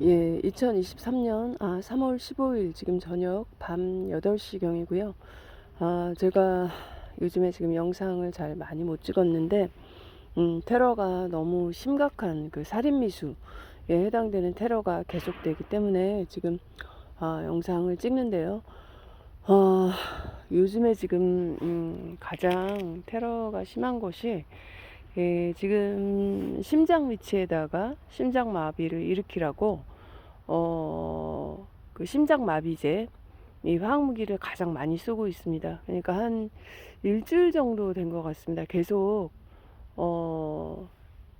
예, 2023년 3월 15일 지금 저녁 밤 8시경이고요. 제가 요즘에 지금 영상을 잘 많이 못 찍었는데 테러가 너무 심각한 그 살인미수에 해당되는 테러가 계속되기 때문에 지금 영상을 찍는데요. 요즘에 지금 가장 테러가 심한 것이 지금 심장 위치에다가 심장 마비를 일으키라고 그 심장 마비제 이 화학무기를 가장 많이 쓰고 있습니다. 그러니까 한 일주일 정도 된 것 같습니다. 계속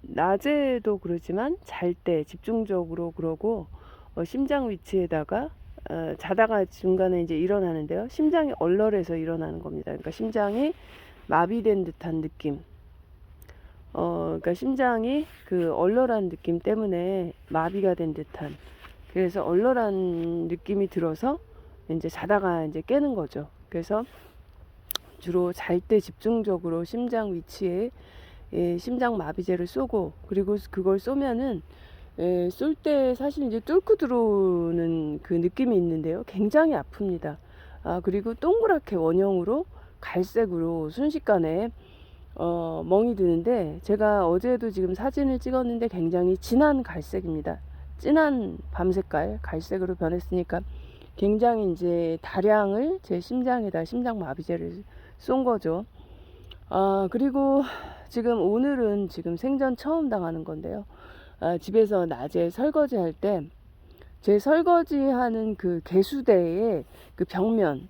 낮에도 그러지만 잘 때 집중적으로 그러고 심장 위치에다가 자다가 중간에 이제 일어나는데요. 심장이 얼얼해서 일어나는 겁니다. 그러니까 심장이 마비된 듯한 느낌. 그러니까 심장이 그 얼얼한 느낌 때문에 마비가 된 듯한, 그래서 얼얼한 느낌이 들어서 이제 자다가 이제 깨는 거죠. 그래서 주로 잘 때 집중적으로 심장 위치에 심장 마비제를 쏘고, 그리고 그걸 쏘면은 쏠 때 사실 이제 뚫고 들어오는 그 느낌이 있는데요. 굉장히 아픕니다. 그리고 동그랗게 원형으로 갈색으로 순식간에 멍이 드는데, 제가 어제도 지금 사진을 찍었는데 굉장히 진한 갈색입니다. 진한 밤색깔 갈색으로 변했으니까 굉장히 이제 다량을 제 심장에다 심장 마비제를 쏜 거죠. 그리고 지금 오늘은 지금 생전 처음 당하는 건데요. 집에서 낮에 설거지 할 때 제 설거지하는 그 개수대의 그 벽면,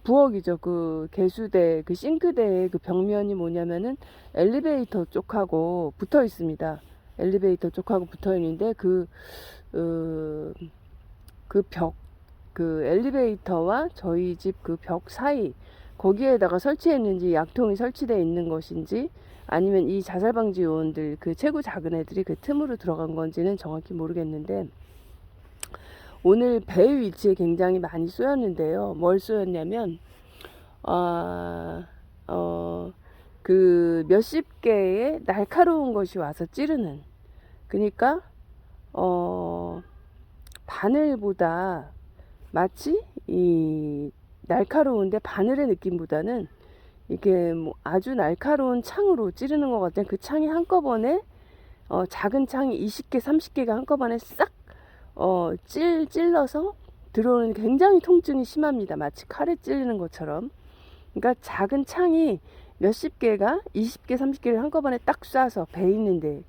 부엌이죠. 그 개수대, 그 싱크대의 그 벽면이 뭐냐면은 엘리베이터 쪽하고 붙어 있습니다. 엘리베이터 쪽하고 붙어 있는데 그 엘리베이터와 저희 집 그 벽 사이, 거기에다가 설치했는지 약통이 설치되어 있는 것인지 아니면 이 자살방지 요원들 그 체구 작은 애들이 그 틈으로 들어간 건지는 정확히 모르겠는데, 오늘 배 위치에 굉장히 많이 쏘였는데요. 뭘 쏘였냐면 그 몇십 개의 날카로운 것이 와서 찌르는, 그러니까 바늘보다 마치 이 날카로운데 바늘의 느낌보다는 이게 뭐 아주 날카로운 창으로 찌르는 것 같아요. 그 창이 한꺼번에 작은 창이 20개 30개가 한꺼번에 싹 찔러서 들어오는, 굉장히 통증이 심합니다. 마치 칼에 찔리는 것처럼. 그러니까 작은 창이 몇십 개가 20개 30개를 한꺼번에 딱 쏴서 배 있는데,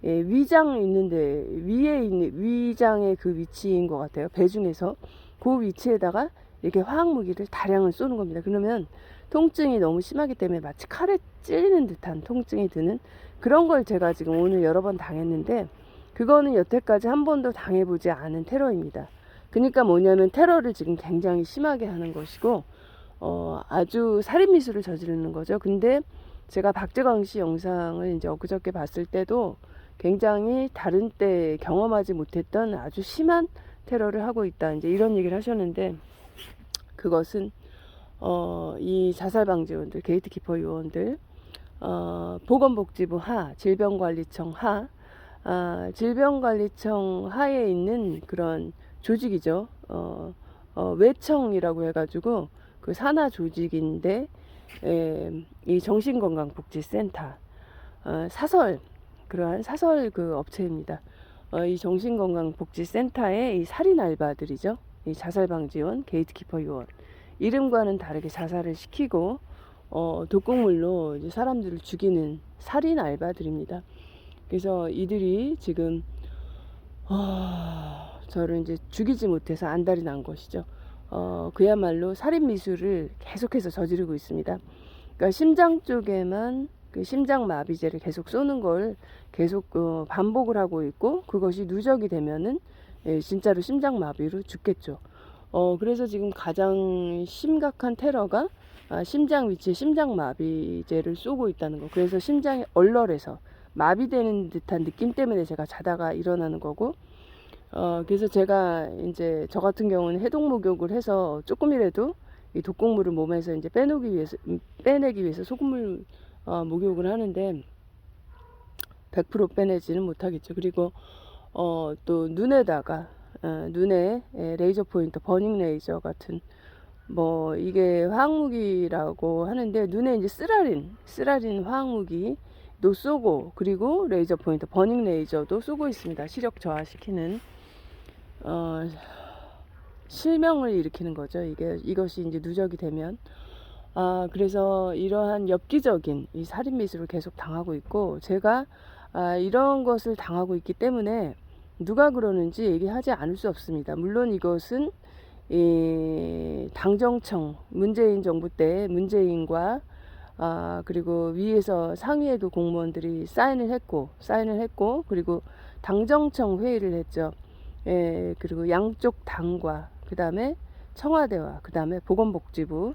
위장 있는데 위에 있는 위장의 그 위치인 것 같아요. 배 중에서 그 위치에다가 이렇게 화학무기를 다량을 쏘는 겁니다. 그러면 통증이 너무 심하기 때문에 마치 칼에 찔리는 듯한 통증이 드는 그런 걸 제가 지금 오늘 여러 번 당했는데, 그거는 여태까지 한 번도 당해보지 않은 테러입니다. 그러니까 뭐냐면 테러를 지금 굉장히 심하게 하는 것이고 아주 살인미수를 저지르는 거죠. 근데 제가 박재광 씨 영상을 이제 엊그저께 봤을 때도 굉장히 다른 때 경험하지 못했던 아주 심한 테러를 하고 있다, 이제 이런 얘기를 하셨는데, 그것은 이 자살방지원들, 게이트키퍼 요원들, 보건복지부 하, 질병관리청 하, 질병관리청 하에 있는 그런 조직이죠. 외청이라고 해가지고 그 산하 조직인데, 이 정신건강복지센터, 사설, 그러한 사설 그 업체입니다. 이 정신건강복지센터의 이 살인 알바들이죠. 이 자살방지원, 게이트키퍼 요원, 이름과는 다르게 자살을 시키고 독극물로 이제 사람들을 죽이는 살인 알바들입니다. 그래서 이들이 지금 저를 이제 죽이지 못해서 안달이 난 것이죠. 그야말로 살인 미수를 계속해서 저지르고 있습니다. 그러니까 심장 쪽에만 그 심장 마비제를 계속 쏘는 걸 계속 반복을 하고 있고, 그것이 누적이 되면은 진짜로 심장 마비로 죽겠죠. 그래서 지금 가장 심각한 테러가 심장 위치에 심장 마비제를 쏘고 있다는 거. 그래서 심장이 얼얼해서 마비되는 듯한 느낌 때문에 제가 자다가 일어나는 거고, 그래서 제가 이제 저 같은 경우는 해독 목욕을 해서 조금이라도 이 독극물을 몸에서 이제 빼내기 위해서 소금물 목욕을 하는데 100% 빼내지는 못하겠죠. 그리고 또 눈에다가 눈에 레이저 포인터 버닝 레이저 같은 뭐 이게 화학무기라고 하는데 눈에 이제 쓰라린 화학무기도 쏘고 그리고 레이저 포인터 버닝 레이저도 쏘고 있습니다. 시력 저하시키는 실명을 일으키는 거죠. 이것이 이제 누적이 되면 그래서 이러한 엽기적인 이 살인 미수를 계속 당하고 있고 제가 이런 것을 당하고 있기 때문에 누가 그러는지 얘기하지 않을 수 없습니다. 물론 이것은 당정청 문재인 정부 때 문재인과 그리고 위에서 상위에도 공무원들이 사인을 했고 그리고 당정청 회의를 했죠. 그리고 양쪽 당과 그 다음에 청와대와 그 다음에 보건복지부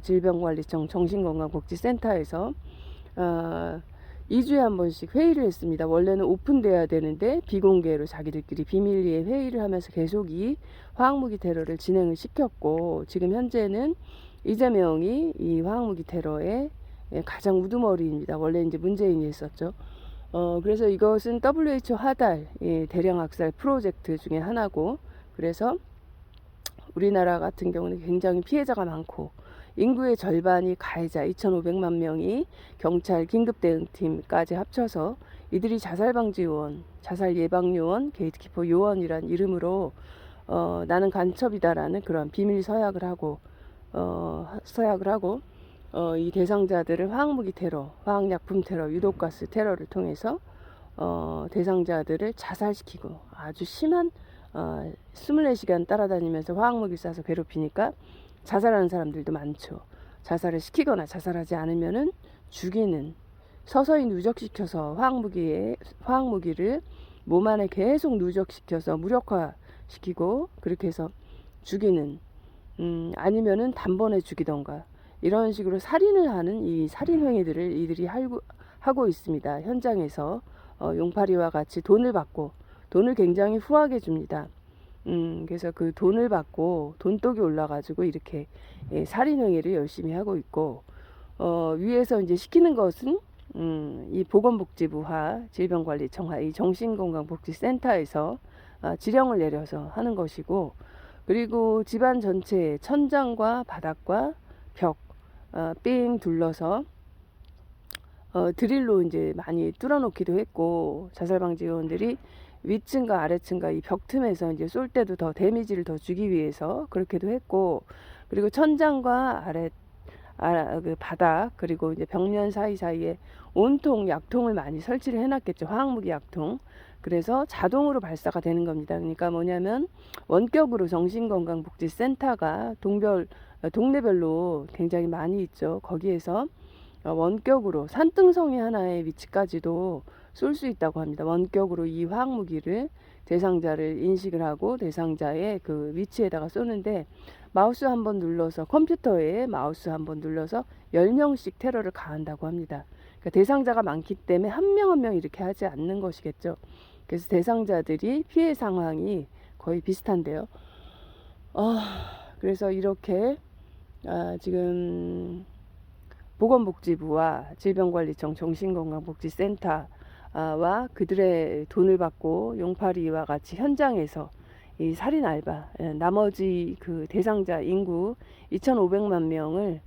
질병관리청 정신건강복지센터에서 2주에 한 번씩 회의를 했습니다. 원래는 오픈돼야 되는데 비공개로 자기들끼리 비밀리에 회의를 하면서 계속 이 화학무기 테러를 진행을 시켰고 지금 현재는 이재명이 이 화학무기 테러의 가장 우두머리입니다. 원래 이제 문재인이 했었죠. 그래서 이것은 WHO 하달 대량 학살 프로젝트 중에 하나고 그래서 우리나라 같은 경우는 굉장히 피해자가 많고 인구의 절반이 가해자 2,500만 명이 경찰 긴급대응팀까지 합쳐서 이들이 자살방지요원, 자살예방요원, 게이트키퍼 요원이란 이름으로 나는 간첩이다라는 그런 비밀 서약을 하고 이 대상자들을 화학무기 테러, 화학약품 테러, 유독가스 테러를 통해서 대상자들을 자살시키고 아주 심한 24시간 따라다니면서 화학무기 쏴서 괴롭히니까 자살하는 사람들도 많죠. 자살을 시키거나 자살하지 않으면은 죽이는 서서히 누적시켜서 화학무기를 몸 안에 계속 누적시켜서 무력화시키고 그렇게 해서 죽이는 아니면은 단번에 죽이던가 이런 식으로 살인을 하는 이 살인 행위들을 이들이 하고 있습니다. 현장에서 용팔이와 같이 돈을 받고 돈을 굉장히 후하게 줍니다. 그래서 그 돈을 받고 돈독이 올라가지고 이렇게 살인 행위를 열심히 하고 있고 위에서 이제 시키는 것은 이 보건복지부와 질병관리청하 이 정신건강복지센터에서 지령을 내려서 하는 것이고 그리고 집안 전체에 천장과 바닥과 벽 삥 둘러서 드릴로 이제 많이 뚫어놓기도 했고 자살방지 요원들이 위층과 아래층과 이 벽 틈에서 이제 쏠 때도 더 데미지를 더 주기 위해서 그렇게도 했고 그리고 천장과 그 바닥 그리고 이제 벽면 사이사이에 온통 약통을 많이 설치를 해놨겠죠. 화학무기 약통. 그래서 자동으로 발사가 되는 겁니다. 그러니까 뭐냐면 원격으로 정신건강복지센터가 동네별로 굉장히 많이 있죠. 거기에서 원격으로 산등성이 하나의 위치까지도 쏠 수 있다고 합니다. 원격으로 이 화학무기를 대상자를 인식을 하고 대상자의 그 위치에다가 쏘는데 마우스 한번 눌러서 컴퓨터에 마우스 한번 눌러서 10명씩 테러를 가한다고 합니다. 그러니까 대상자가 많기 때문에 한 명 한 명 이렇게 하지 않는 것이겠죠. 그래서 대상자들이 피해 상황이 거의 비슷한데요. 그래서 이렇게 지금 보건복지부와 질병관리청 정신건강복지센터와 그들의 돈을 받고 용팔이와 같이 현장에서 이 살인 알바 나머지 그 대상자 인구 2,500만 명을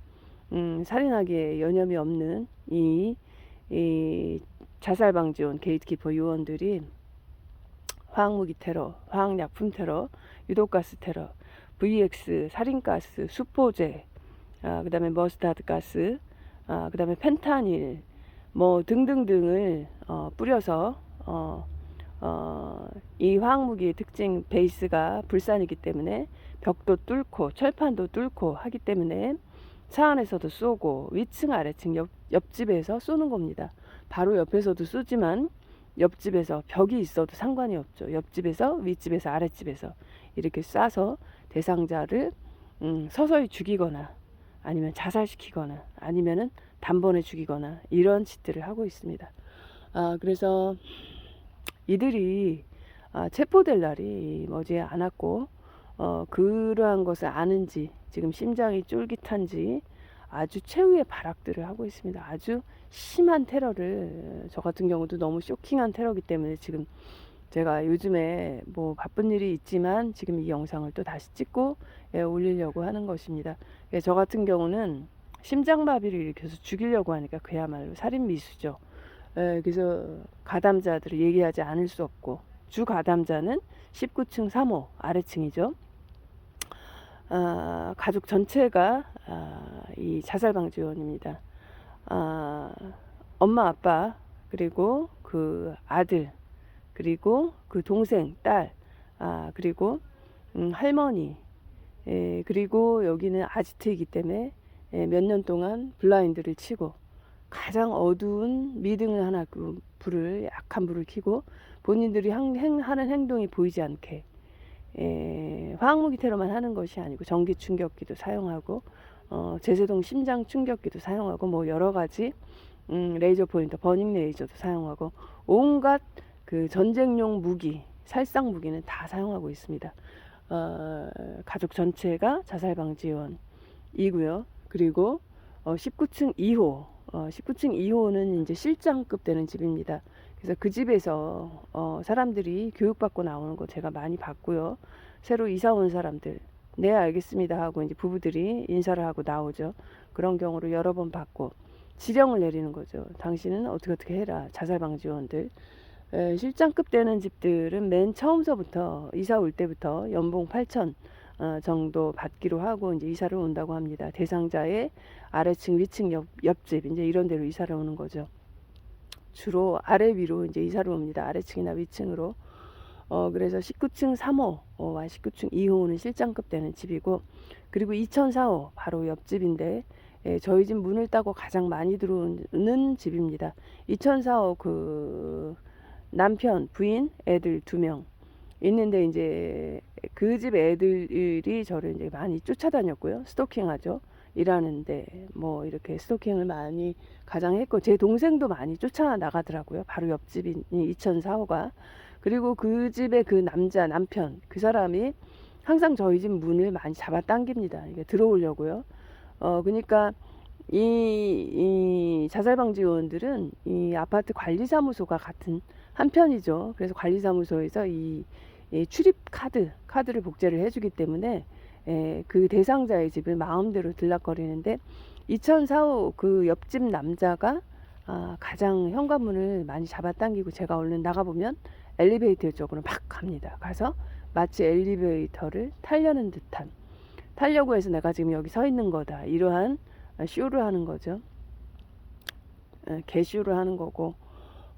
살인하기에 여념이 없는 이 자살방지원 게이트키퍼 요원들이 화학무기 테러, 화학약품 테러, 유독가스 테러, VX 살인가스, 수포제, 그 다음에 머스타드 가스, 그 다음에 펜타닐, 뭐 등등등을 뿌려서 이 화학무기의 특징 베이스가 불산이기 때문에 벽도 뚫고 철판도 뚫고 하기 때문에 차 안에서도 쏘고 위층 아래층 옆집에서 쏘는 겁니다. 바로 옆에서도 쏘지만 옆집에서 벽이 있어도 상관이 없죠. 옆집에서 윗집에서 아랫집에서 이렇게 쏴서 대상자를 서서히 죽이거나 아니면 자살시키거나 아니면은 단번에 죽이거나 이런 짓들을 하고 있습니다. 그래서 이들이 체포될 날이 머지 않았고 그러한 것을 아는지 지금 심장이 쫄깃한지 아주 최후의 발악들을 하고 있습니다. 아주 심한 테러를 저 같은 경우도 너무 쇼킹한 테러기 때문에 지금 제가 요즘에 뭐 바쁜 일이 있지만 지금 이 영상을 또 다시 찍고 올리려고 하는 것입니다. 저 같은 경우는 심장마비를 일으켜서 죽이려고 하니까 그야말로 살인미수죠. 그래서 가담자들을 얘기하지 않을 수 없고, 주 가담자는 19층 3호 아래층이죠. 가족 전체가 이 자살방지원입니다. 엄마 아빠 그리고 그 아들 그리고 그 동생 딸 그리고 할머니 그리고 여기는 아지트이기 때문에 몇 년 동안 블라인드를 치고 가장 어두운 미등을 하나 그 불을 약한 불을 켜고 본인들이 하는 행동이 보이지 않게 화학무기 테러만 하는 것이 아니고 전기 충격기도 사용하고 제세동 심장 충격기도 사용하고 뭐 여러 가지 레이저 포인터 버닝 레이저도 사용하고 온갖 그 전쟁용 무기 살상 무기는 다 사용하고 있습니다. 가족 전체가 자살방지원이고요. 그리고 19층 2호 19층 2호는 이제 실장급 되는 집입니다. 그래서 그 집에서 사람들이 교육받고 나오는 거 제가 많이 봤고요. 새로 이사 온 사람들 네 알겠습니다 하고 이제 부부들이 인사를 하고 나오죠. 그런 경우를 여러 번 봤고 지령을 내리는 거죠. 당신은 어떻게 해라. 자살방지원들 실장급 되는 집들은 맨 처음서부터 이사 올 때부터 연봉 8천 정도 받기로 하고 이제 이사를 온다고 합니다. 대상자의 아래층 위층 옆집 이제 이런 데로 이사를 오는 거죠. 주로 아래 위로 이제 이사를 옵니다. 아래층이나 위층으로. 그래서 19층 3호와 19층 2호는 실장급 되는 집이고, 그리고 2004호 바로 옆집인데 저희 집 문을 따고 가장 많이 들어오는 집입니다. 2004호 그 남편, 부인, 애들 2명 있는데 이제 그 집 애들이 저를 이제 많이 쫓아다녔고요. 스토킹하죠. 일하는데 뭐 이렇게 스토킹을 많이 가장 했고 제 동생도 많이 쫓아나가더라고요. 바로 옆집인 2004호가. 그리고 그 집의 그 남편 그 사람이 항상 저희 집 문을 많이 잡아당깁니다. 이게 들어오려고요. 그러니까 이 자살방지원들은 이 아파트 관리사무소가 같은 한편이죠. 그래서 관리사무소에서 이 출입 카드를 복제를 해주기 때문에 그 대상자의 집을 마음대로 들락거리는데 2004호 그 옆집 남자가 가장 현관문을 많이 잡아당기고 제가 얼른 나가보면 엘리베이터 쪽으로 막 갑니다. 가서 마치 엘리베이터를 타려고 해서 내가 지금 여기 서 있는 거다. 이러한 쇼를 하는 거죠. 개쇼를 하는 거고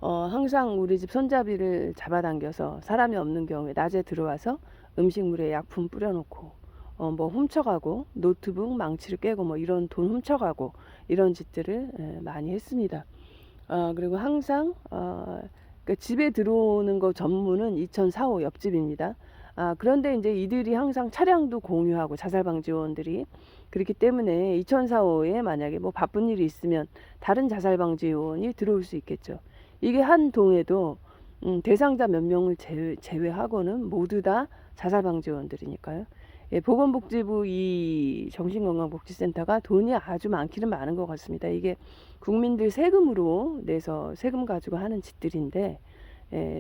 항상 우리 집 손잡이를 잡아당겨서 사람이 없는 경우에 낮에 들어와서 음식물에 약품 뿌려놓고 뭐 훔쳐가고 노트북 망치를 깨고 뭐 이런 돈 훔쳐가고 이런 짓들을 많이 했습니다. 그리고 항상 그러니까 집에 들어오는 거 전문은 2004호 옆집입니다. 그런데 이제 이들이 항상 차량도 공유하고 자살방지원들이 그렇기 때문에 2004호에 만약에 뭐 바쁜 일이 있으면 다른 자살방지원이 들어올 수 있겠죠. 이게 한 동에도 대상자 몇 명을 제외하고는 모두 다 자살방지원들이니까요. 보건복지부 이 정신건강복지센터가 돈이 아주 많기는 많은 것 같습니다. 이게 국민들 세금으로 내서 세금 가지고 하는 짓들인데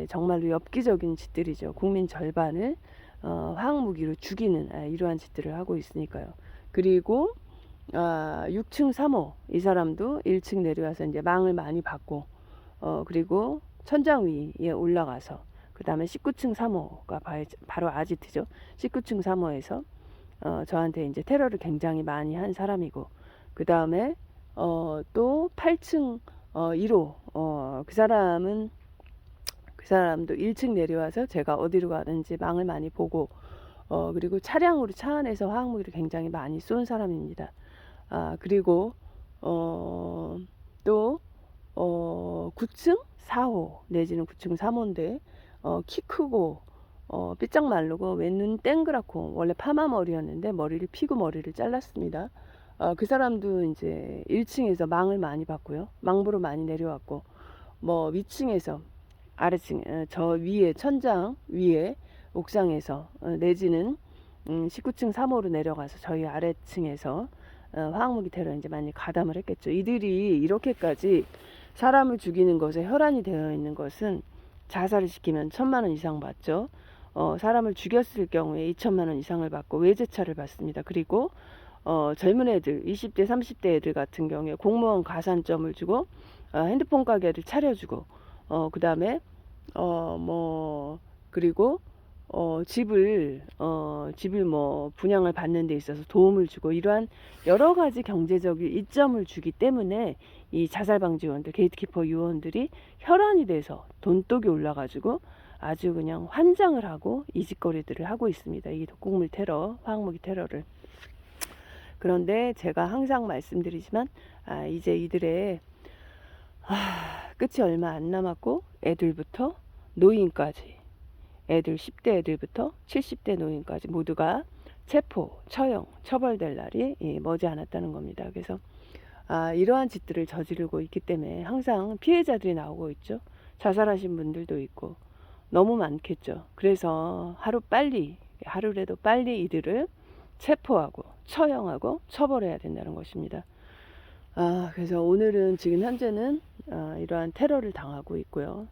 정말로 엽기적인 짓들이죠. 국민 절반을 화학무기로 죽이는 이러한 짓들을 하고 있으니까요. 그리고 6층 3호 이 사람도 1층 내려와서 이제 망을 많이 받고 그리고 천장 위에 올라가서 그 다음에 19층 3호가 바로 아지트죠. 19층 3호에서 저한테 이제 테러를 굉장히 많이 한 사람이고 그 다음에 또 8층 1호 그 사람도 1층 내려와서 제가 어디로 가는지 망을 많이 보고 그리고 차량으로 차 안에서 화학무기를 굉장히 많이 쏜 사람입니다. 그리고 또 9층 4호 내지는 9층 3호인데 키 크고 삐짝 마르고 왼눈 땡그랗고 원래 파마 머리였는데 머리를 피고 머리를 잘랐습니다. 그 사람도 이제 1층에서 망을 많이 받고요. 망부로 많이 내려왔고 뭐 위층에서 아래층 저 위에 천장 위에 옥상에서 내지는 19층 3호로 내려가서 저희 아래층에서 화학무기 테러 이제 많이 가담을 했겠죠. 이들이 이렇게까지 사람을 죽이는 것에 혈안이 되어 있는 것은 자살을 시키면 1,000만 원 이상 받죠. 사람을 죽였을 경우에 2천만 원 이상을 받고 외제차를 받습니다. 그리고 젊은 애들 20대 30대 애들 같은 경우에 공무원 가산점을 주고 핸드폰 가게를 차려주고 그 다음에 그리고 집을 뭐 분양을 받는 데 있어서 도움을 주고 이러한 여러 가지 경제적인 이점을 주기 때문에 이 자살방지원들 게이트키퍼 요원들이 혈안이 돼서 돈독이 올라가지고 아주 그냥 환장을 하고 이 짓거리들을 하고 있습니다. 이 독극물 테러, 화학무기 테러를. 그런데 제가 항상 말씀드리지만 이제 이들의 끝이 얼마 안 남았고 애들부터 노인까지 애들 10대 애들부터 70대 노인까지 모두가 체포, 처형, 처벌될 날이 머지않았다는 겁니다. 그래서 이러한 짓들을 저지르고 있기 때문에 항상 피해자들이 나오고 있죠. 자살하신 분들도 있고 너무 많겠죠. 그래서 하루라도 빨리 이들을 체포하고 처형하고 처벌해야 된다는 것입니다. 그래서 오늘은 지금 현재는 이러한 테러를 당하고 있고요.